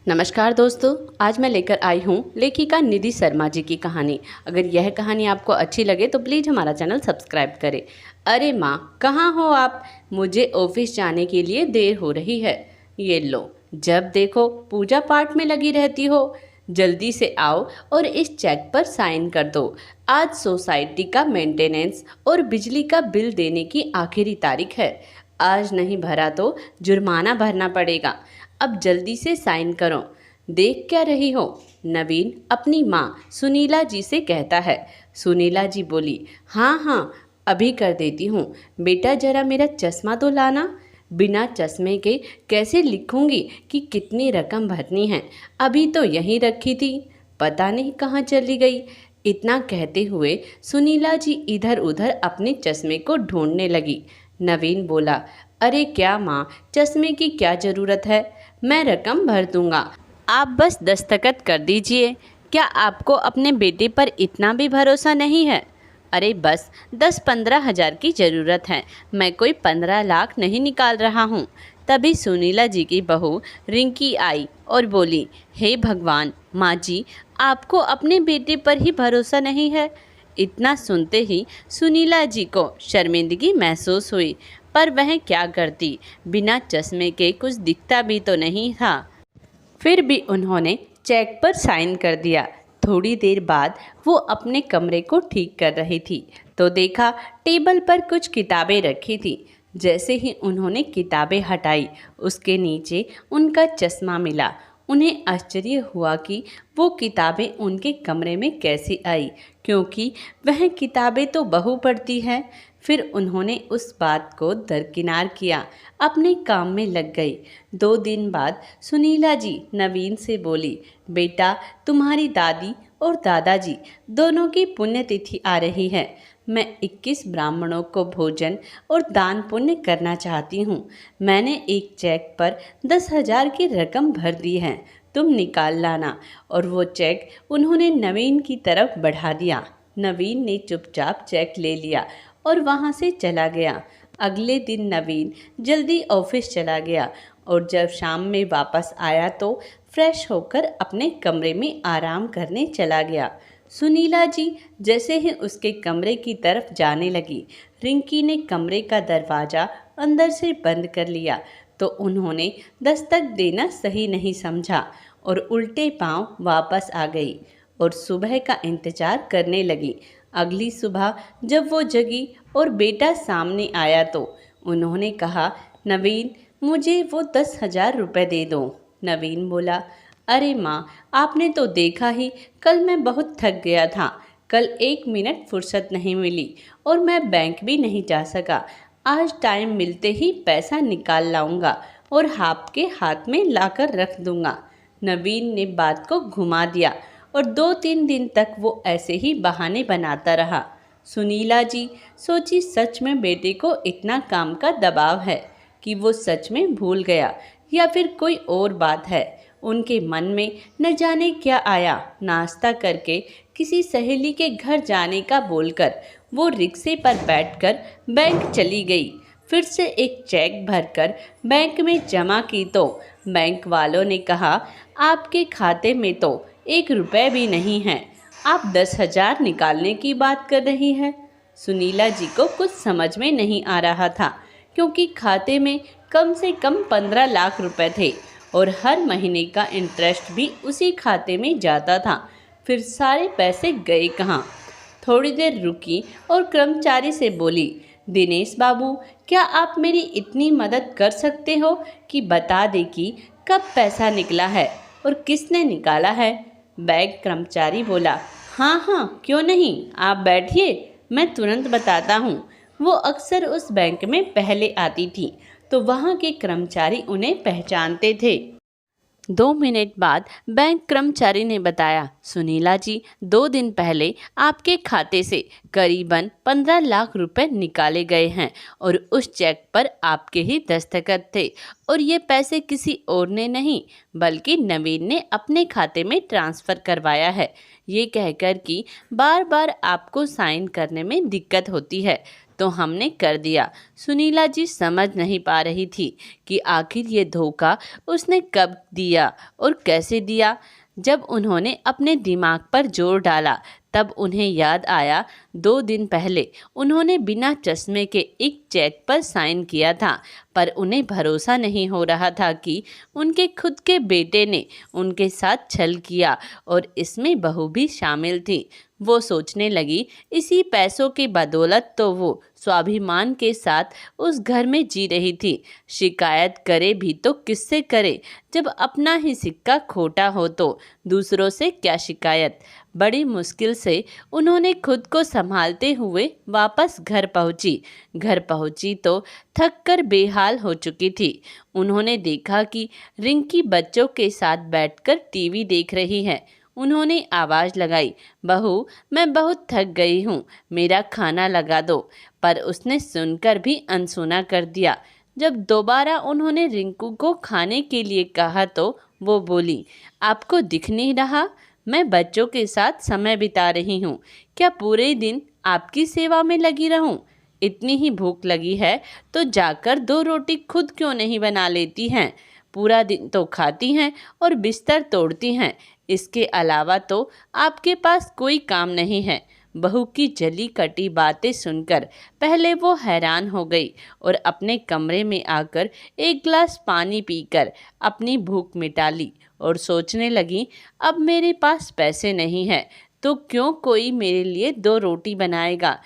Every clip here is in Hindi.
नमस्कार दोस्तों, आज मैं लेकर आई हूँ लेखिका निधि शर्मा जी की कहानी। अगर यह कहानी आपको अच्छी लगे तो प्लीज़ हमारा चैनल सब्सक्राइब करें। अरे माँ, कहाँ हो आप? मुझे ऑफिस जाने के लिए देर हो रही है। ये लो, जब देखो पूजा पाठ में लगी रहती हो। जल्दी से आओ और इस चेक पर साइन कर दो। आज सोसाइटी का मेंटेनेंस और बिजली का बिल देने की आखिरी तारीख है। आज नहीं भरा तो जुर्माना भरना पड़ेगा। अब जल्दी से साइन करो। देख क्या रही हो? नवीन अपनी माँ सुनीला जी से कहता है। सुनीला जी बोली, हाँ हाँ, अभी कर देती हूँ। बेटा जरा मेरा चश्मा तो लाना। बिना चश्मे के कैसे लिखूंगी कि कितनी रकम भरनी है? अभी तो यहीं रखी थी, पता नहीं कहाँ चली गई। इतना कहते हुए सुनीला जी इधर उधर अपने चश्मे को ढूंढने लगी। नवीन बोला, अरे क्या माँ, चश्मे की क्या ज़रूरत है? मैं रकम भर दूंगा, आप बस दस्तखत कर दीजिए। क्या आपको अपने बेटे पर इतना भी भरोसा नहीं है? अरे बस 10-15 हज़ार की ज़रूरत है, मैं कोई 15 लाख नहीं निकाल रहा हूँ। तभी सुनीला जी की बहू रिंकी आई और बोली, हे भगवान, माँ जी, आपको अपने बेटे पर ही भरोसा नहीं है? इतना सुनते ही सुनीला जी को शर्मिंदगी महसूस हुई, पर वह क्या करती, बिना चश्मे के कुछ दिखता भी तो नहीं था। फिर भी उन्होंने चेक पर साइन कर दिया। थोड़ी देर बाद वो अपने कमरे को ठीक कर रही थी तो देखा टेबल पर कुछ किताबें रखी थी। जैसे ही उन्होंने किताबें हटाई, उसके नीचे उनका चश्मा मिला। उन्हें आश्चर्य हुआ कि वो किताबें उनके कमरे में कैसे आई, क्योंकि वह किताबें तो बहू पढ़ती है। फिर उन्होंने उस बात को दरकिनार किया, अपने काम में लग गई। 2 दिन बाद सुनीला जी नवीन से बोली, बेटा तुम्हारी दादी और दादाजी दोनों की पुण्यतिथि आ रही है। मैं 21 ब्राह्मणों को भोजन और दान पुण्य करना चाहती हूँ। मैंने एक चेक पर 10,000 की रकम भर दी है, तुम निकाल लाना। और वो चेक उन्होंने नवीन की तरफ बढ़ा दिया। नवीन ने चुपचाप चेक ले लिया और वहाँ से चला गया। अगले दिन नवीन जल्दी ऑफिस चला गया और जब शाम में वापस आया तो फ्रेश होकर अपने कमरे में आराम करने चला गया। सुनीला जी जैसे ही उसके कमरे की तरफ जाने लगी, रिंकी ने कमरे का दरवाज़ा अंदर से बंद कर लिया तो उन्होंने दस्तक देना सही नहीं समझा और उल्टे पांव वापस आ गई और सुबह का इंतज़ार करने लगी। अगली सुबह जब वो जगी और बेटा सामने आया तो उन्होंने कहा, नवीन, मुझे वो 10,000 रुपये दे दो। नवीन बोला, अरे माँ, आपने तो देखा ही, कल मैं बहुत थक गया था। कल 1 मिनट फुर्सत नहीं मिली और मैं बैंक भी नहीं जा सका। आज टाइम मिलते ही पैसा निकाल लाऊंगा और आपके हाथ में लाकर रख दूंगा। नवीन ने बात को घुमा दिया और 2-3 दिन तक वो ऐसे ही बहाने बनाता रहा। सुनीला जी सोची, सच में बेटे को इतना काम का दबाव है कि वो सच में भूल गया या फिर कोई और बात है। उनके मन में न जाने क्या आया। नाश्ता करके किसी सहेली के घर जाने का बोलकर वो रिक्शे पर बैठकर बैंक चली गई। फिर से एक चेक भरकर बैंक में जमा की तो बैंक वालों ने कहा, आपके खाते में तो 1 रुपये भी नहीं है, आप 10,000 निकालने की बात कर रही हैं। सुनीला जी को कुछ समझ में नहीं आ रहा था, क्योंकि खाते में कम से कम 15 लाख रुपए थे और हर महीने का इंटरेस्ट भी उसी खाते में जाता था। फिर सारे पैसे गए कहाँ? थोड़ी देर रुकी और कर्मचारी से बोली, दिनेश बाबू, क्या आप मेरी इतनी मदद कर सकते हो कि बता दें कि कब पैसा निकला है और किसने निकाला है? बैंक कर्मचारी बोला, हाँ हाँ, क्यों नहीं, आप बैठिए, मैं तुरंत बताता हूँ। वो अक्सर उस बैंक में पहले आती थी तो वहाँ के कर्मचारी उन्हें पहचानते थे। 2 मिनट बाद बैंक कर्मचारी ने बताया, सुनीला जी, 2 दिन पहले आपके खाते से करीबन 15 लाख रुपए निकाले गए हैं और उस चेक पर आपके ही दस्तखत थे और ये पैसे किसी और ने नहीं बल्कि नवीन ने अपने खाते में ट्रांसफ़र करवाया है। ये कहकर कि बार बार आपको साइन करने में दिक्कत होती है तो हमने कर दिया। सुनीला जी समझ नहीं पा रही थी कि आखिर ये धोखा उसने कब दिया और कैसे दिया। जब उन्होंने अपने दिमाग पर जोर डाला तब उन्हें याद आया 2 दिन पहले उन्होंने बिना चश्मे के एक चेक पर साइन किया था, पर उन्हें भरोसा नहीं हो रहा था कि उनके खुद के बेटे ने उनके साथ छल किया और इसमें बहू भी शामिल थी। वो सोचने लगी, इसी पैसों की बदौलत तो वो स्वाभिमान के साथ उस घर में जी रही थी। शिकायत करे भी तो किससे करे, जब अपना ही सिक्का खोटा हो तो दूसरों से क्या शिकायत। बड़ी मुश्किल से उन्होंने खुद को संभालते हुए वापस घर पहुंची तो थक कर बेहाल हो चुकी थी। उन्होंने देखा कि रिंकी बच्चों के साथ बैठकर टीवी देख रही है। उन्होंने आवाज़ लगाई, बहू मैं बहुत थक गई हूँ, मेरा खाना लगा दो। पर उसने सुनकर भी अनसुना कर दिया। जब दोबारा उन्होंने रिंकू को खाने के लिए कहा तो वो बोली, आपको दिख नहीं रहा मैं बच्चों के साथ समय बिता रही हूँ, क्या पूरे दिन आपकी सेवा में लगी रहूँ? इतनी ही भूख लगी है तो जाकर 2 रोटी खुद क्यों नहीं बना लेती हैं? पूरा दिन तो खाती हैं और बिस्तर तोड़ती हैं, इसके अलावा तो आपके पास कोई काम नहीं है। बहू की जली कटी बातें सुनकर पहले वो हैरान हो गई और अपने कमरे में आकर एक गिलास पानी पीकर अपनी भूख मिटा ली और सोचने लगी, अब मेरे पास पैसे नहीं हैं तो क्यों कोई मेरे लिए 2 रोटी बनाएगा।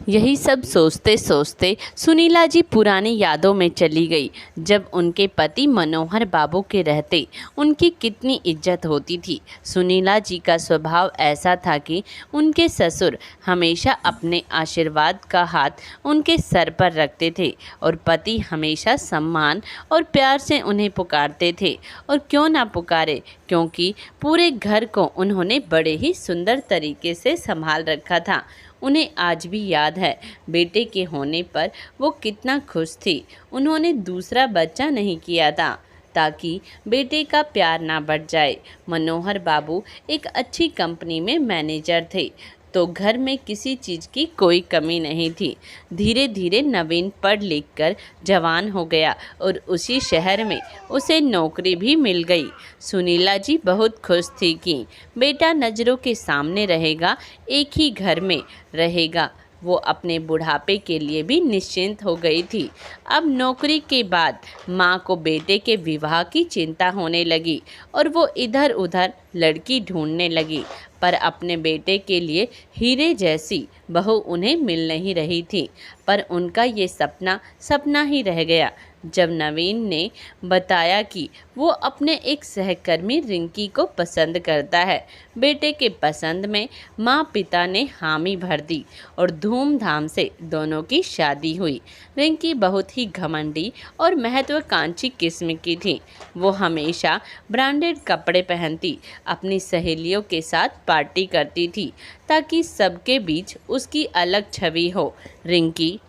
यही सब सोचते सोचते सुनीला जी पुरानी यादों में चली गई। जब उनके पति मनोहर बाबू के रहते उनकी कितनी इज्जत होती थी। सुनीला जी का स्वभाव ऐसा था कि उनके ससुर हमेशा अपने आशीर्वाद का हाथ उनके सर पर रखते थे और पति हमेशा सम्मान और प्यार से उन्हें पुकारते थे। और क्यों ना पुकारे, क्योंकि पूरे घर को उन्होंने बड़े ही सुंदर तरीके से संभाल रखा था। उन्हें आज भी याद है बेटे के होने पर वो कितना खुश थी। उन्होंने दूसरा बच्चा नहीं किया था ताकि बेटे का प्यार ना बढ़ जाए। मनोहर बाबू एक अच्छी कंपनी में मैनेजर थे तो घर में किसी चीज़ की कोई कमी नहीं थी। धीरे धीरे नवीन पढ़ लिख कर जवान हो गया और उसी शहर में उसे नौकरी भी मिल गई। सुनीला जी बहुत खुश थी कि बेटा नज़रों के सामने रहेगा, एक ही घर में रहेगा। वो अपने बुढ़ापे के लिए भी निश्चिंत हो गई थी। अब नौकरी के बाद माँ को बेटे के विवाह की चिंता होने लगी और वो इधर उधर लड़की ढूंढने लगी, पर अपने बेटे के लिए हीरे जैसी बहू उन्हें मिल नहीं रही थी। पर उनका ये सपना ही रह गया जब नवीन ने बताया कि वो अपने एक सहकर्मी रिंकी को पसंद करता है। बेटे के पसंद में माँ पिता ने हामी भर दी और धूमधाम से दोनों की शादी हुई। रिंकी बहुत ही घमंडी और महत्वाकांक्षी किस्म की थी। वो हमेशा ब्रांडेड कपड़े पहनती, अपनी सहेलियों के साथ पार्टी करती थी ताकि सबके बीच उसकी अलग छवि हो। रिंकी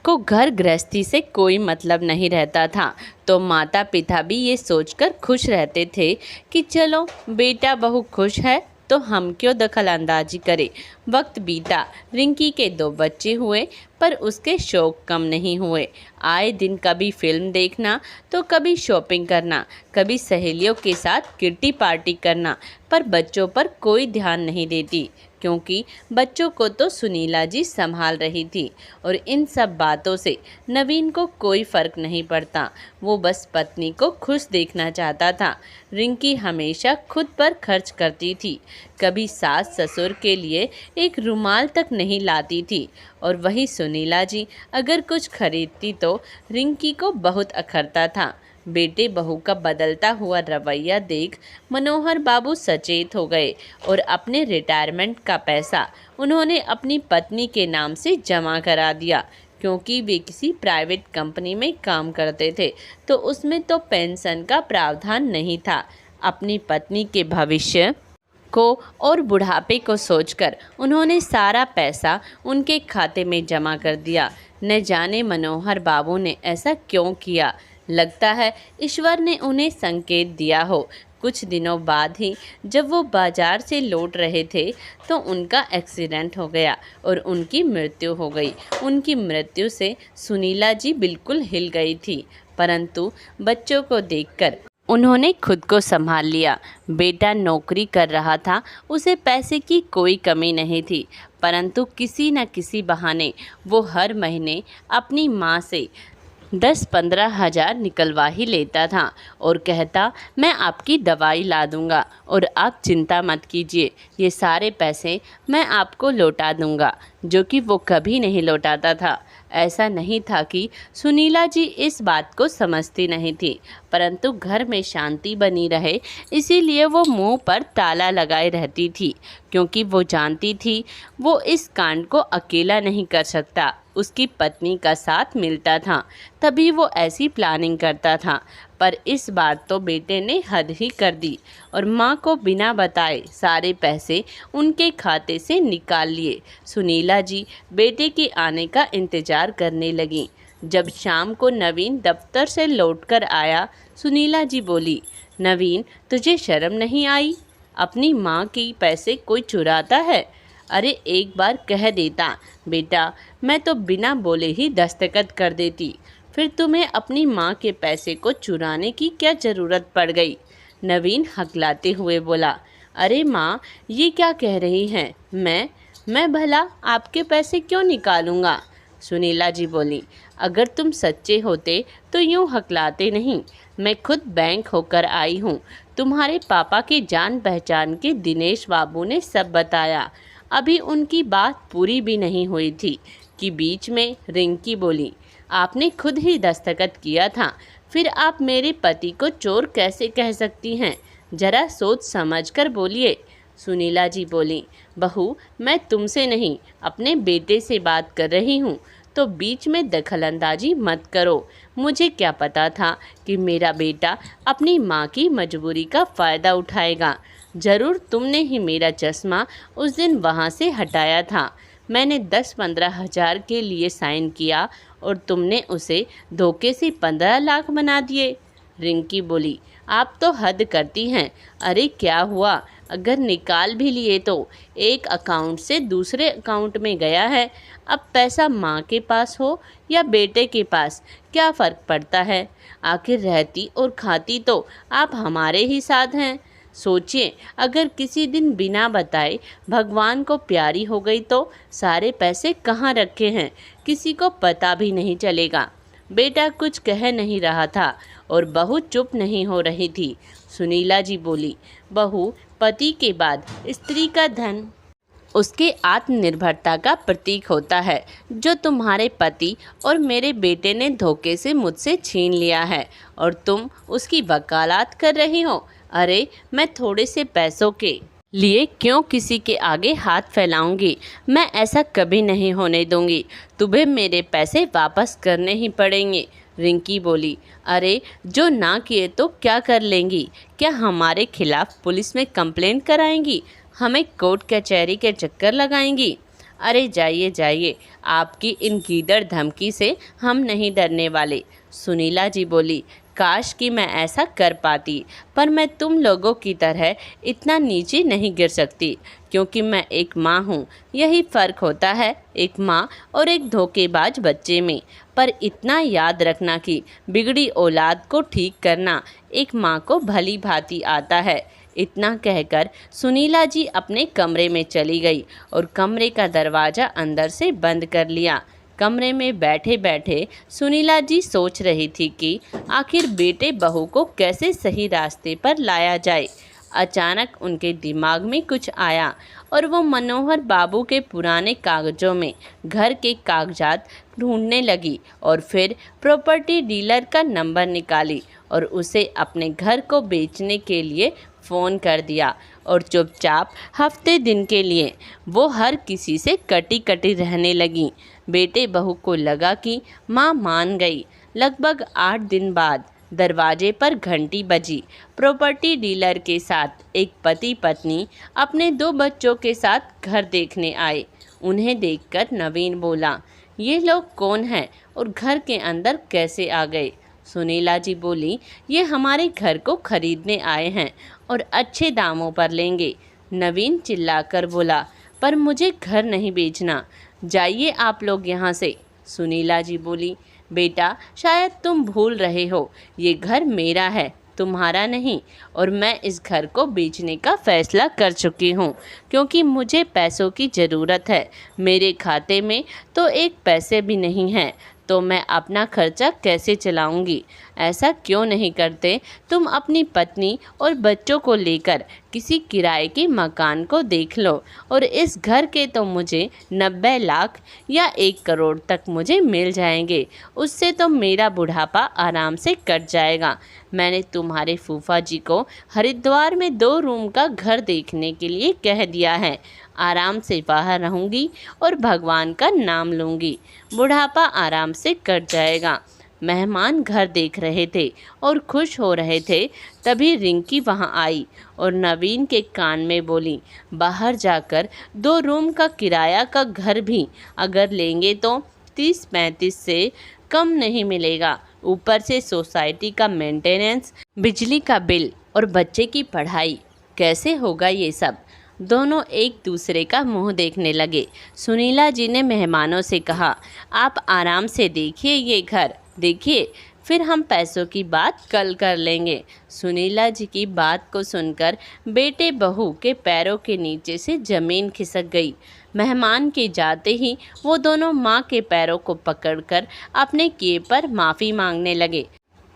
को घर गृहस्थी से कोई मतलब नहीं रहता था तो माता पिता भी ये सोचकर खुश रहते थे कि चलो बेटा बहू खुश है तो हम क्यों दखल अंदाजी करें। वक्त बीता, रिंकी के 2 बच्चे हुए पर उसके शौक कम नहीं हुए। आए दिन कभी फिल्म देखना तो कभी शॉपिंग करना, कभी सहेलियों के साथ किट्टी पार्टी करना, पर बच्चों पर कोई ध्यान नहीं देती क्योंकि बच्चों को तो सुनीला जी संभाल रही थी। और इन सब बातों से नवीन को कोई फ़र्क नहीं पड़ता, वो बस पत्नी को खुश देखना चाहता था। रिंकी हमेशा खुद पर खर्च करती थी, कभी सास ससुर के लिए एक रुमाल तक नहीं लाती थी और वही सुनीला जी अगर कुछ खरीदती तो रिंकी को बहुत अखरता था। बेटे बहू का बदलता हुआ रवैया देख मनोहर बाबू सचेत हो गए और अपने रिटायरमेंट का पैसा उन्होंने अपनी पत्नी के नाम से जमा करा दिया। क्योंकि वे किसी प्राइवेट कंपनी में काम करते थे तो उसमें तो पेंशन का प्रावधान नहीं था। अपनी पत्नी के भविष्य को और बुढ़ापे को सोचकर उन्होंने सारा पैसा उनके खाते में जमा कर दिया। न जाने मनोहर बाबू ने ऐसा क्यों किया, लगता है ईश्वर ने उन्हें संकेत दिया हो। कुछ दिनों बाद ही जब वो बाजार से लौट रहे थे तो उनका एक्सीडेंट हो गया और उनकी मृत्यु हो गई। उनकी मृत्यु से सुनीला जी बिल्कुल हिल गई थी, परंतु बच्चों को देखकर उन्होंने खुद को संभाल लिया। बेटा नौकरी कर रहा था, उसे पैसे की कोई कमी नहीं थी, परंतु किसी न किसी बहाने वो हर महीने अपनी माँ से 10-15 हज़ार निकलवा ही लेता था और कहता, मैं आपकी दवाई ला दूंगा और आप चिंता मत कीजिए, ये सारे पैसे मैं आपको लौटा दूंगा, जो कि वो कभी नहीं लौटाता था। ऐसा नहीं था कि सुनीला जी इस बात को समझती नहीं थी, परंतु घर में शांति बनी रहे इसीलिए वो मुंह पर ताला लगाए रहती थी, क्योंकि वो जानती थी वो इस कांड को अकेला नहीं कर सकता, उसकी पत्नी का साथ मिलता था, तभी वो ऐसी प्लानिंग करता था। पर इस बार तो बेटे ने हद ही कर दी और माँ को बिना बताए सारे पैसे उनके खाते से निकाल लिए। सुनीला जी बेटे के आने का इंतज़ार करने लगी। जब शाम को नवीन दफ्तर से लौटकर आया, सुनीला जी बोली, नवीन, तुझे शर्म नहीं आई? अपनी माँ के पैसे कोई चुराता है? अरे एक बार कह देता बेटा, मैं तो बिना बोले ही दस्तखत कर देती, फिर तुम्हें अपनी माँ के पैसे को चुराने की क्या ज़रूरत पड़ गई? नवीन हकलाते हुए बोला, अरे माँ, ये क्या कह रही हैं? मैं भला आपके पैसे क्यों निकालूंगा? सुनीला जी बोली, अगर तुम सच्चे होते तो यूँ हकलाते नहीं। मैं खुद बैंक होकर आई हूँ। तुम्हारे पापा के जान पहचान के दिनेश बाबू ने सब बताया। अभी उनकी बात पूरी भी नहीं हुई थी कि बीच में रिंकी बोली, आपने खुद ही दस्तखत किया था, फिर आप मेरे पति को चोर कैसे कह सकती हैं? जरा सोच समझ कर बोलिए। सुनीला जी बोली, बहू, मैं तुमसे नहीं अपने बेटे से बात कर रही हूँ, तो बीच में दखलंदाजी मत करो। मुझे क्या पता था कि मेरा बेटा अपनी माँ की मजबूरी का फ़ायदा उठाएगा। ज़रूर तुमने ही मेरा चश्मा उस दिन वहाँ से हटाया था। मैंने 10-15 हज़ार के लिए साइन किया और तुमने उसे धोखे से 15 लाख बना दिए। रिंकी बोली, आप तो हद करती हैं। अरे क्या हुआ, अगर निकाल भी लिए तो एक अकाउंट से दूसरे अकाउंट में गया है। अब पैसा माँ के पास हो या बेटे के पास, क्या फ़र्क पड़ता है? आखिर रहती और खाती तो आप हमारे ही साथ हैं। सोचिए, अगर किसी दिन बिना बताए भगवान को प्यारी हो गई तो सारे पैसे कहाँ रखे हैं किसी को पता भी नहीं चलेगा। बेटा कुछ कह नहीं रहा था और बहू चुप नहीं हो रही थी। सुनीला जी बोली, बहू, पति के बाद स्त्री का धन उसके आत्मनिर्भरता का प्रतीक होता है, जो तुम्हारे पति और मेरे बेटे ने धोखे से मुझसे छीन लिया है और तुम उसकी वकालत कर रही हो। अरे मैं थोड़े से पैसों के लिए क्यों किसी के आगे हाथ फैलाऊंगी? मैं ऐसा कभी नहीं होने दूंगी। तुम्हें मेरे पैसे वापस करने ही पड़ेंगे। रिंकी बोली, अरे जो ना किए तो क्या कर लेंगी? क्या हमारे खिलाफ पुलिस में कंप्लेंट कराएंगी? हमें कोर्ट कचहरी के चक्कर लगाएंगी? अरे जाइए जाइए, आपकी इन गीदड़ धमकी से हम नहीं डरने वाले। सुनीला जी बोली, काश कि मैं ऐसा कर पाती, पर मैं तुम लोगों की तरह इतना नीचे नहीं गिर सकती, क्योंकि मैं एक माँ हूँ। यही फ़र्क होता है एक माँ और एक धोखेबाज बच्चे में। पर इतना याद रखना कि बिगड़ी औलाद को ठीक करना एक माँ को भली भांति आता है। इतना कहकर सुनीला जी अपने कमरे में चली गई और कमरे का दरवाज़ा अंदर से बंद कर लिया। कमरे में बैठे बैठे सुनीला जी सोच रही थी कि आखिर बेटे बहू को कैसे सही रास्ते पर लाया जाए। अचानक उनके दिमाग में कुछ आया और वो मनोहर बाबू के पुराने कागज़ों में घर के कागजात ढूंढने लगी और फिर प्रॉपर्टी डीलर का नंबर निकाली और उसे अपने घर को बेचने के लिए फ़ोन कर दिया और चुपचाप हफ्ते दिन के लिए वो हर किसी से कटी कटी रहने लगी। बेटे बहू को लगा कि माँ मान गई। लगभग 8 दिन बाद दरवाजे पर घंटी बजी। प्रॉपर्टी डीलर के साथ एक पति पत्नी अपने 2 बच्चों के साथ घर देखने आए। उन्हें देखकर नवीन बोला, ये लोग कौन हैं और घर के अंदर कैसे आ गए? सुनीला जी बोली, ये हमारे घर को खरीदने आए हैं और अच्छे दामों पर लेंगे। नवीन चिल्लाकर बोला, पर मुझे घर नहीं बेचना, जाइए आप लोग यहाँ से। सुनीला जी बोली, बेटा शायद तुम भूल रहे हो, ये घर मेरा है, तुम्हारा नहीं, और मैं इस घर को बेचने का फैसला कर चुकी हूँ क्योंकि मुझे पैसों की ज़रूरत है। मेरे खाते में तो एक पैसे भी नहीं है, तो मैं अपना खर्चा कैसे चलाऊंगी? ऐसा क्यों नहीं करते तुम अपनी पत्नी और बच्चों को लेकर किसी किराए के मकान को देख लो, और इस घर के तो मुझे 90 लाख या 1 करोड़ तक मुझे मिल जाएंगे। उससे तो मेरा बुढ़ापा आराम से कट जाएगा। मैंने तुम्हारे फूफा जी को हरिद्वार में 2 रूम का घर देखने के लिए कह दिया है। आराम से बाहर रहूँगी और भगवान का नाम लूँगी, बुढ़ापा आराम से कट जाएगा। मेहमान घर देख रहे थे और खुश हो रहे थे, तभी रिंकी वहां आई और नवीन के कान में बोली, बाहर जाकर 2 रूम का किराया का घर भी अगर लेंगे तो 30-35 से कम नहीं मिलेगा। ऊपर से सोसाइटी का मेंटेनेंस, बिजली का बिल और बच्चे की पढ़ाई, कैसे होगा ये सब? दोनों एक दूसरे का मुंह देखने लगे। सुनीला जी ने मेहमानों से कहा, आप आराम से देखिए ये घर, देखिए, फिर हम पैसों की बात कल कर लेंगे। सुनीला जी की बात को सुनकर बेटे बहू के पैरों के नीचे से ज़मीन खिसक गई। मेहमान के जाते ही वो दोनों माँ के पैरों को पकड़कर अपने किए पर माफ़ी मांगने लगे।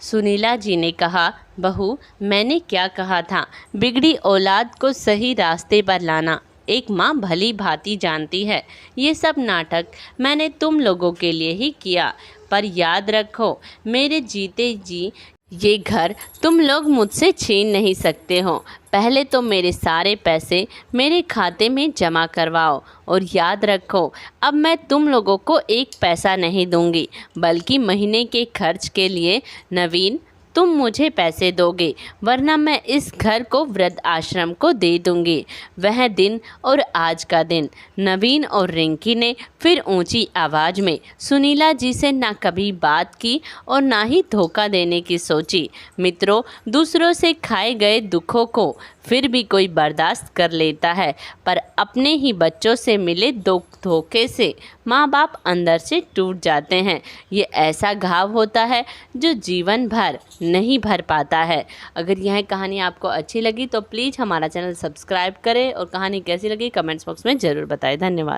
सुनीला जी ने कहा, बहू मैंने क्या कहा था, बिगड़ी औलाद को सही रास्ते पर लाना एक माँ भली भांति जानती है। ये सब नाटक मैंने तुम लोगों के लिए ही किया, पर याद रखो मेरे जीते जी ये घर तुम लोग मुझसे छीन नहीं सकते हो। पहले तो मेरे सारे पैसे मेरे खाते में जमा करवाओ, और याद रखो अब मैं तुम लोगों को 1 पैसा नहीं दूंगी, बल्कि महीने के खर्च के लिए नवीन तुम मुझे पैसे दोगे, वरना मैं इस घर को वृद्ध आश्रम को दे दूंगी। वह दिन और आज का दिन। नवीन और रिंकी ने फिर ऊंची आवाज़ में सुनीला जी से ना कभी बात की और ना ही धोखा देने की सोची। मित्रों, दूसरों से खाए गए दुखों को फिर भी कोई बर्दाश्त कर लेता है, पर अपने ही बच्चों से मिले धोखे से माँ बाप अंदर से टूट जाते हैं। ये ऐसा घाव होता है जो जीवन भर नहीं भर पाता है। अगर यह कहानी आपको अच्छी लगी तो प्लीज़ हमारा चैनल सब्सक्राइब करें, और कहानी कैसी लगी कमेंट्स बॉक्स में ज़रूर बताएं। धन्यवाद।